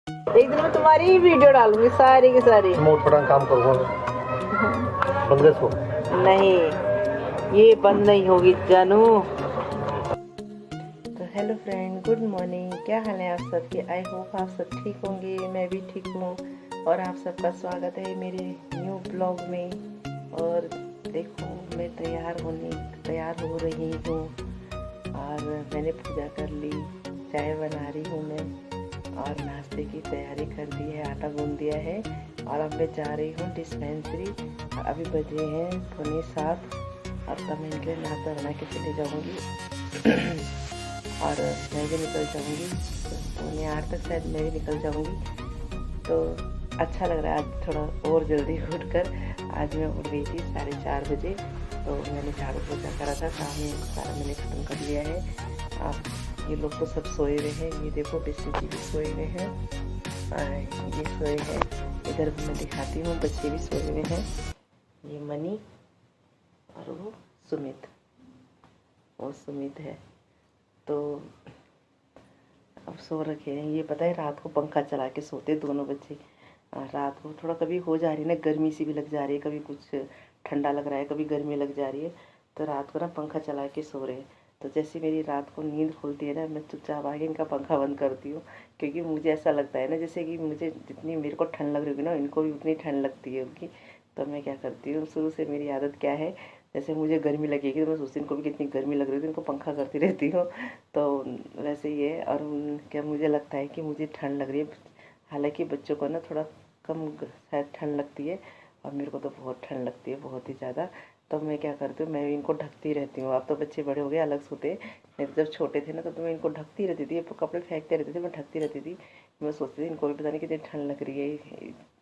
एक दिन मैं तुम्हारी ही वीडियो डालूंगी सारी की सारी। मोट पटांग काम करूँगा बंद कर इसको। नहीं, ये बंद नहीं होगी जानू। तो हेलो फ्रेंड, गुड मॉर्निंग। क्या हाल है आप सबके? आई होप आप सब ठीक होंगे। मैं भी ठीक हूँ और आप सबका स्वागत है मेरे न्यू ब्लॉग में। और देखो, मैं तैयार हो रही हूँ और मैंने पूजा कर ली, चाय बना रही हूँ मैं और नाश्ते की तैयारी कर दी है, आटा गूंद दिया है और अब मैं जा रही हूँ डिस्पेंसरी। अभी बजे हैं 7:15 और तब मैं इनके लिए नाश्ता बना के चले जाऊँगी और मैं भी निकल जाऊँगी 7:45 तक, शायद मैं भी निकल जाऊँगी। तो अच्छा लग रहा है आज थोड़ा और जल्दी उठकर। आज मैं उठ गई थी 4:30 बजे, तो मैंने झाड़ू पोछा करा था, काम सारा मैंने ख़त्म कर लिया है। अब ये लोग तो सब सोए हुए हैं, ये देखो बिस्सी जी भी सोए हुए हैं, ये सोए हैं। इधर भी मैं दिखाती हूँ, बच्चे भी सोए हुए हैं, ये मनी और वो सुमित है। तो अब सो रखे हैं। ये पता है रात को पंखा चला के सोते दोनों बच्चे। रात को थोड़ा कभी हो जा रही है ना, गर्मी सी भी लग जा रही है, कभी कुछ ठंडा लग रहा है, कभी गर्मी लग जा रही है, तो रात को ना पंखा चला के सो रहे हैं। तो जैसे मेरी रात को नींद खुलती है ना, मैं चुपचाप आके इनका पंखा बंद करती हूँ, क्योंकि मुझे ऐसा लगता है ना जैसे कि मुझे जितनी मेरे को ठंड लग रही होगी ना, इनको भी उतनी ठंड लगती है उनकी। तो मैं क्या करती हूँ, शुरू से मेरी आदत क्या है, जैसे मुझे गर्मी लगेगी तो मैं सोचती हूँ इनको भी कितनी गर्मी लग रही है, तो इनको पंखा करती रहती हूँ। तो वैसे ही है। और क्या मुझे लगता है कि मुझे ठंड लग रही है, हालांकि बच्चों को ना थोड़ा कम शायद ठंड लगती है और मेरे को तो बहुत ठंड लगती है, बहुत ही ज़्यादा। तो मैं क्या करती हूँ, मैं इनको ढकती रहती हूँ। अब तो बच्चे बड़े हो गए, अलग सोते, नहीं तो जब छोटे थे ना तो मैं इनको ढकती रहती थी, कपड़े फेंकते रहते थे, मैं ढकती रहती थी। मैं सोचती थी इनको भी पता नहीं कितनी ठंड लग रही है,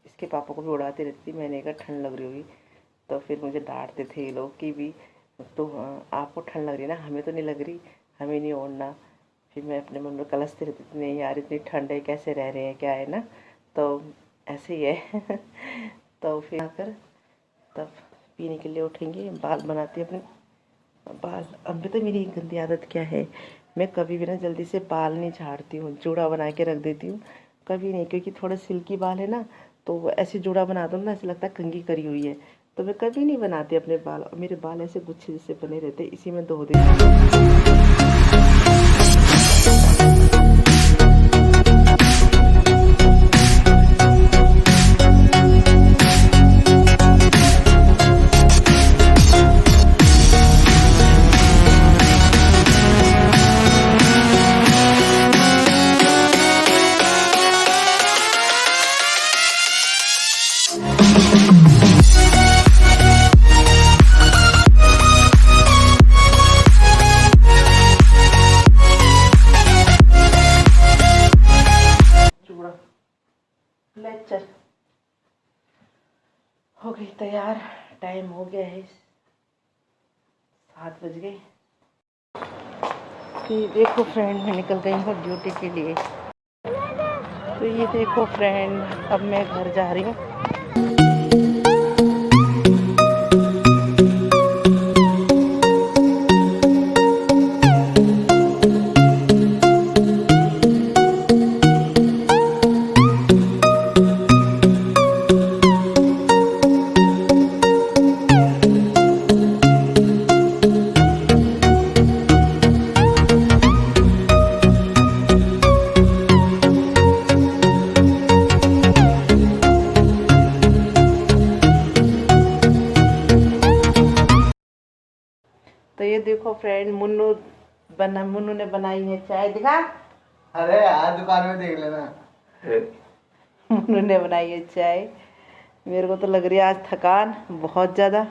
इसके पापा को भी उड़ाती रहती थी, मैंने कहा ठंड लग रही होगी। तो फिर मुझे डांटते थे ये लोग कि भी तो आपको ठंड लग रही है ना, हमें तो नहीं लग रही, हमें नहीं ओढ़ना। फिर मैं अपने मन में कलसती रहती थी, नहीं यार इतनी ठंड है, कैसे रह रहे हैं, क्या है ना। तो ऐसे ही है तो फिर आकर तब पीने के लिए उठेंगे। बाल बनाती अपने बाल। अब तो मेरी एक गंदी आदत क्या है, मैं कभी भी ना जल्दी से बाल नहीं झाड़ती हूँ, जूड़ा बना के रख देती हूँ, कभी नहीं, क्योंकि थोड़ा सिल्की बाल है ना, तो ऐसे जूड़ा बना दो ना, ऐसे लगता है कंघी करी हुई है। तो मैं कभी नहीं बनाती अपने बाल, और मेरे बाल ऐसे गुच्छे जैसे बने रहते, इसी में धो देती हूँ। लेक्चर हो गई तैयार, टाइम हो गया है 7 बज गए। तो ये देखो फ्रेंड, मैं निकल गई हूँ ड्यूटी के लिए। तो ये देखो फ्रेंड, अब मैं घर जा रही हूँ। तो ये देखो फ्रेंड, मुन्नू ने बनाई है चाय, दिखा। अरे यार दुकान में देख लेना। मुन्नू ने बनाई है चाय। मेरे को तो लग रही है आज थकान बहुत ज़्यादा,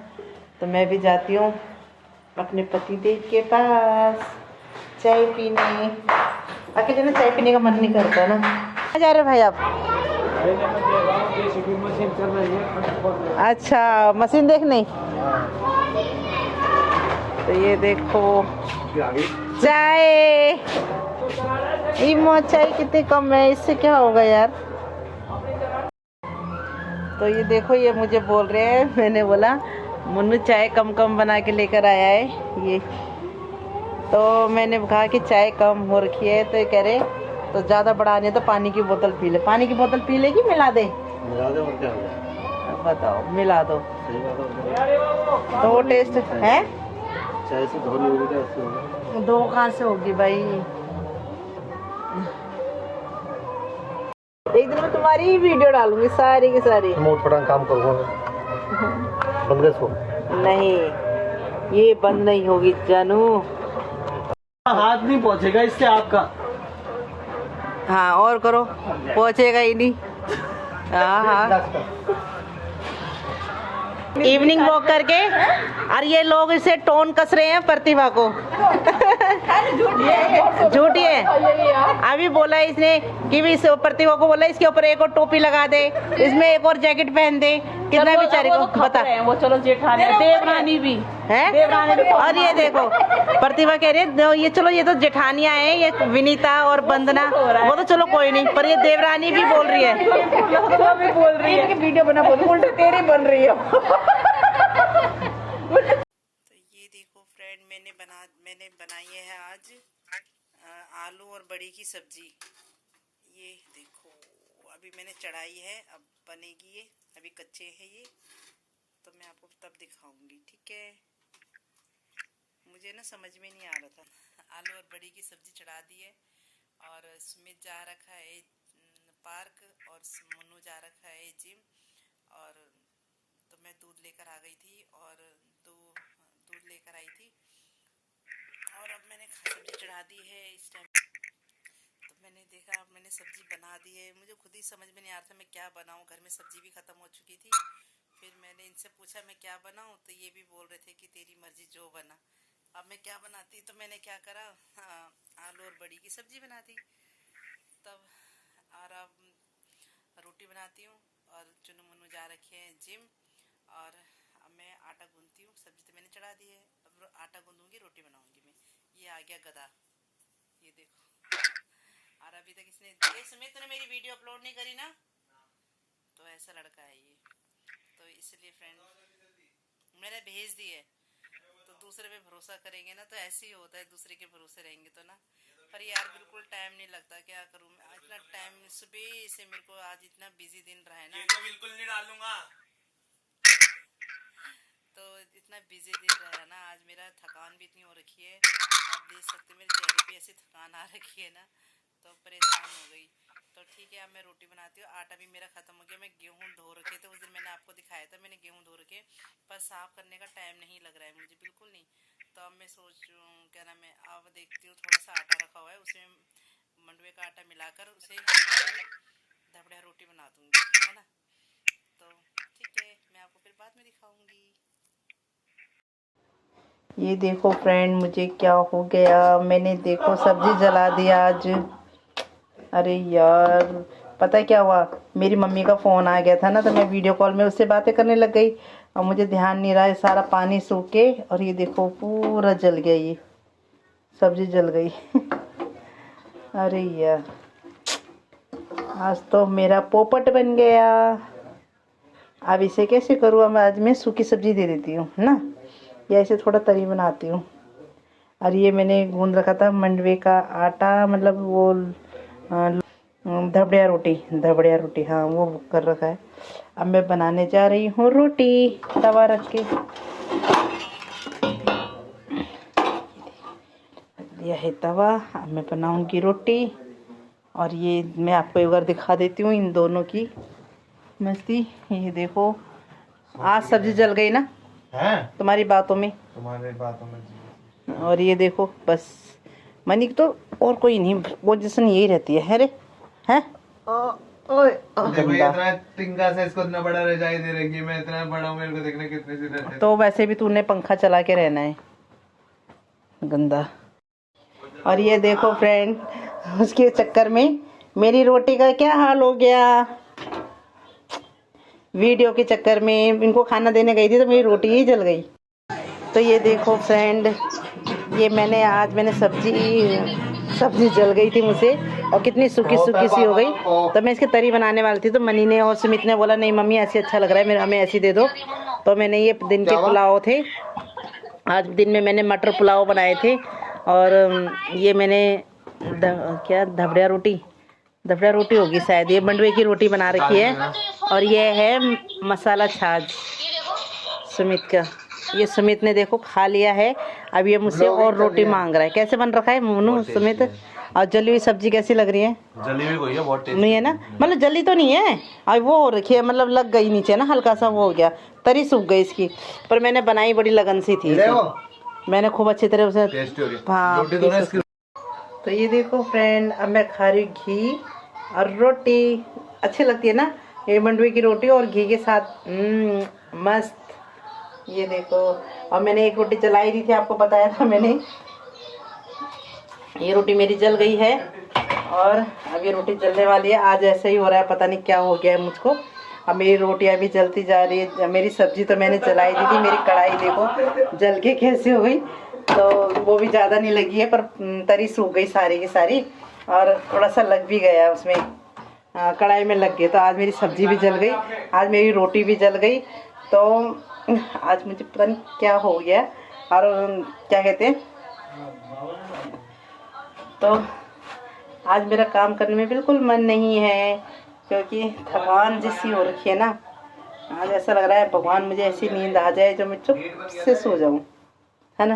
तो मैं भी जाती हूँ अपने पति देव के पास चाय पीने। अकेले ना चाय पीने का मन नहीं करता ना। कहाँ जा रहे भाई आप? अच्छा, मशीन देखने। तो ये देखो चाय, चाय कितनी कम है, इससे क्या होगा यार। तो ये देखो, ये मुझे बोल रहे हैं, मैंने बोला मुन्नू चाय कम कम बना के लेकर आया है ये। तो मैंने कहा कि चाय कम हो रखी है, तो ये कह रहे तो ज़्यादा बढ़ा नहीं तो पानी की बोतल पी ले। पानी की बोतल पी लेगी, मिला दे? मिला दे और क्या हो गया? बताओ, मिला दो सही बात है। तो वो टेस्ट है। चाय से धोनी होगी क्या? ऐसे होगा। दो कहाँ से होगी भाई? एक दिन मैं तुम्हारी ही वीडियो डालूंगी सारी की सारी। तुम उठ पटांग काम करो, बंद कर इसको। नहीं, ये बंद नहीं होगी जानू। हाथ नहीं पहुंचेगा इससे आपका। हाँ और करो, पहुंचेगा ही नहीं। हाँ हाँ, इवनिंग वॉक करके। और ये लोग इसे टोन कस रहे हैं प्रतिभा को। झूठी है। अभी बोला इसने कि भी इस प्रतिभा को बोला इसके ऊपर एक और टोपी लगा दे, इसमें एक और जैकेट पहन दे। कितना बेचारे को बता। वो चलो जेठानी देवरानी भी है। देवरानी भी। और ये देखो प्रतिभा कह रही है ये चलो, ये तो जेठानियां हैं, ये विनीता और वंदना, वो तो चलो कोई नहीं, पर ये देवरानी भी बोल रही है। भी बोल रही है कि वीडियो बना, बोल उल्टा तेरी बन रही है। तो ये देखो फ्रेंड, मैंने बनाई है आज आलू और बड़ी की सब्जी। ये देखो अभी मैंने चढ़ाई है, अब बनेगी ये। अभी कच्चे हैं ये, तो मैं आपको तब दिखाऊंगी, ठीक है। मुझे ना समझ में नहीं आ रहा था। आलू और बड़ी की सब्जी चढ़ा दी है और सुमित जा रखा है पार्क और मुन्नू जा रखा है जिम। और तो मैं दूध लेकर आ गई थी और दूध लेकर आई थी। और अब मैंने सब्जी चढ़ा दी है इस टाइम। तो मैंने देखा, अब मैंने सब्जी बना दी है। मुझे खुद ही समझ में नहीं आ रहा था मैं क्या बनाऊं। घर में सब्जी भी ख़त्म हो चुकी थी। फिर मैंने इनसे पूछा मैं क्या बनाऊं, तो ये भी बोल रहे थे कि तेरी मर्जी जो बना। अब मैं क्या बनाती, तो मैंने क्या करा, आलू और बड़ी की सब्जी बना दी तब। और अब रोटी बनाती हूँ। और चुनु मुन्नू जा रखे हैं जिम। और अब मैं आटा गूंथती हूँ। सब्जी तो मैंने चढ़ा दी है, अब आटा गूंदूंगी, रोटी बनाऊंगी मैं। ये आ गया गधा, ये देखो। और अभी तक इसने, ये सुमित तूने मेरी वीडियो अपलोड नहीं करी ना, तो ऐसा लड़का है ये। तो इसलिए फ्रेंड मैंने भेज दी है। तो दूसरे पे भरोसा करेंगे ना तो ऐसे ही होता है, दूसरे के भरोसे रहेंगे तो ना। पर यार बिल्कुल टाइम नहीं लगता, क्या करूँ मैं। इतना टाइम सुबह से मेरे को आज इतना बिजी दिन रहा है ना। तो बिल्कुल नहीं डालूंगा। तो इतना बिजी दिन रहा है ना आज, मेरा थकान भी इतनी हो रखी है। आप देख सकते मेरे चेहरे पे ऐसी थकान आ रखी है ना, तो परेशान हो गई। तो ठीक है, अब मैं रोटी बनाती हूँ। आटा भी मेरा ख़त्म हो गया। मैं गेहूँ धो रखे थे, उस दिन मैंने आपको दिखाया था, मैंने गेहूँ धो रखे, पर साफ़ करने का टाइम नहीं लग रहा है मुझे, बिल्कुल नहीं। तो अब मैं सोचूँ क्या नाम है, अब देखती हूँ थोड़ा सा आटा रखा हुआ है, उसमें मंडुए का आटा मिलाकर उसे धबड़िया रोटी बना दूँगी, है ना। तो ठीक है, मैं आपको फिर बाद में दिखाऊँगी। ये देखो फ्रेंड, मुझे क्या हो गया, मैंने देखो सब्जी जला दी आज। अरे यार पता है क्या हुआ, मेरी मम्मी का फ़ोन आ गया था ना, तो मैं वीडियो कॉल में उससे बातें करने लग गई। और मुझे ध्यान नहीं रहा है, सारा पानी सूख के, और ये देखो पूरा जल गया, ये सब्जी जल गई। अरे यार आज तो मेरा पोपट बन गया। अब इसे कैसे करूँ, अब आज मैं सूखी सब्जी दे देती हूँ ना, या इसे थोड़ा तरी बनाती हूँ। और ये मैंने गूंद रखा था मंडवे का आटा, मतलब वो धबड़िया रोटी, हाँ वो कर रखा है। अब मैं बनाने जा रही हूँ रोटी, तवा रख के। यह है तवा, अब मैं बनाऊँगी रोटी। और ये मैं आपको एक बार दिखा देती हूँ इन दोनों की मस्ती। ये देखो आज सब्जी जल गई ना तुम्हारी बातों में, और ये देखो बस मनी तो और कोई नहीं, वो जैसे यही रहती है रे, हैं। इतना तिंगा से इसको इतना बड़ा रजाई दे रही है, मैं इतना बड़ा हूं, मेरे को देखने कितने से रहते। तो वैसे भी तूने पंखा चला के रहना है, गंदा। और ये देखो फ्रेंड, उसके चक्कर में मेरी रोटी का क्या हाल हो गया। वीडियो के चक्कर में इनको खाना देने गई थी तो मेरी रोटी ही जल गई। तो ये देखो फ्रेंड, ये मैंने सब्जी जल गई थी मुझसे, और कितनी सूखी सी हो गई। तो मैं इसकी तरी बनाने वाली थी, तो मनी ने और सुमित ने बोला नहीं मम्मी ऐसे अच्छा लग रहा है, मेरा हमें ऐसी दे दो। तो मैंने ये दिन के पुलाव थे, आज दिन में मैंने मटर पुलाव बनाए थे। और ये मैंने क्या धबड़िया रोटी होगी शायद। ये मंडवे की रोटी बना रखी है और ये है मसाला छाछ सुमित का। ये सुमित ने देखो खा लिया है। अब ये मुझसे और रोटी मांग रहा है। कैसे बन रखा है मोनू सुमित? और जली हुई सब्जी कैसी लग रही है? जली हुई कोई है, बहुत टेस्टी नहीं है ना, मतलब जली तो नहीं है। अब वो हो रखी है, मतलब लग गई नीचे ना, हल्का सा वो हो गया, तरी सूख गई इसकी। पर मैंने बनाई बड़ी लगन सी थी, मैंने खूब अच्छी तरह उसे। हाँ तो ये देखो फ्रेंड, अब मैं खा रही हूँ घी और रोटी। अच्छी लगती है ना ये मंडवे की रोटी और घी के साथ, मस्त। ये देखो, और मैंने एक रोटी जलाई दी थी, आपको बताया था मैंने। ये रोटी मेरी जल गई है और अब ये रोटी जलने वाली है। आज ऐसे ही हो रहा है, पता नहीं क्या हो गया है मुझको। अब मेरी रोटियां भी जलती जा रही है। मेरी सब्जी तो मैंने जलाई दी थी, मेरी कढ़ाई देखो जल के कैसे हो गई। तो वो भी ज़्यादा नहीं लगी है, पर तरी सूख गई सारी की सारी, और थोड़ा सा लग भी गया उसमें, कढ़ाई में लग गई। तो आज मेरी सब्जी भी जल गई, आज मेरी रोटी भी जल गई। तो आज मुझे पता नहीं क्या हो गया, और क्या कहते हैं, तो आज मेरा काम करने में बिल्कुल मन नहीं है, क्योंकि थकान जैसी हो रखी है ना। आज ऐसा लग रहा है भगवान मुझे ऐसी नींद आ जाए जो मैं चुप से सो जाऊं, है ना।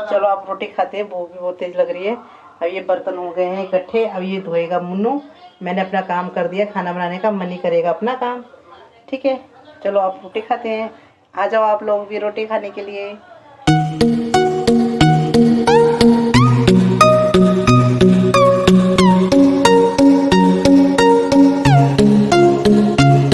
चलो आप रोटी खाते हैं, भूख भी बहुत तेज लग रही है। अब ये बर्तन हो गए हैं इकट्ठे, अब ये धोएगा मुन्नू। मैंने अपना काम कर दिया, खाना बनाने का, मन ही करेगा अपना काम। ठीक है, चलो आप रोटी खाते हैं। आ जाओ आप लोग भी रोटी खाने के लिए।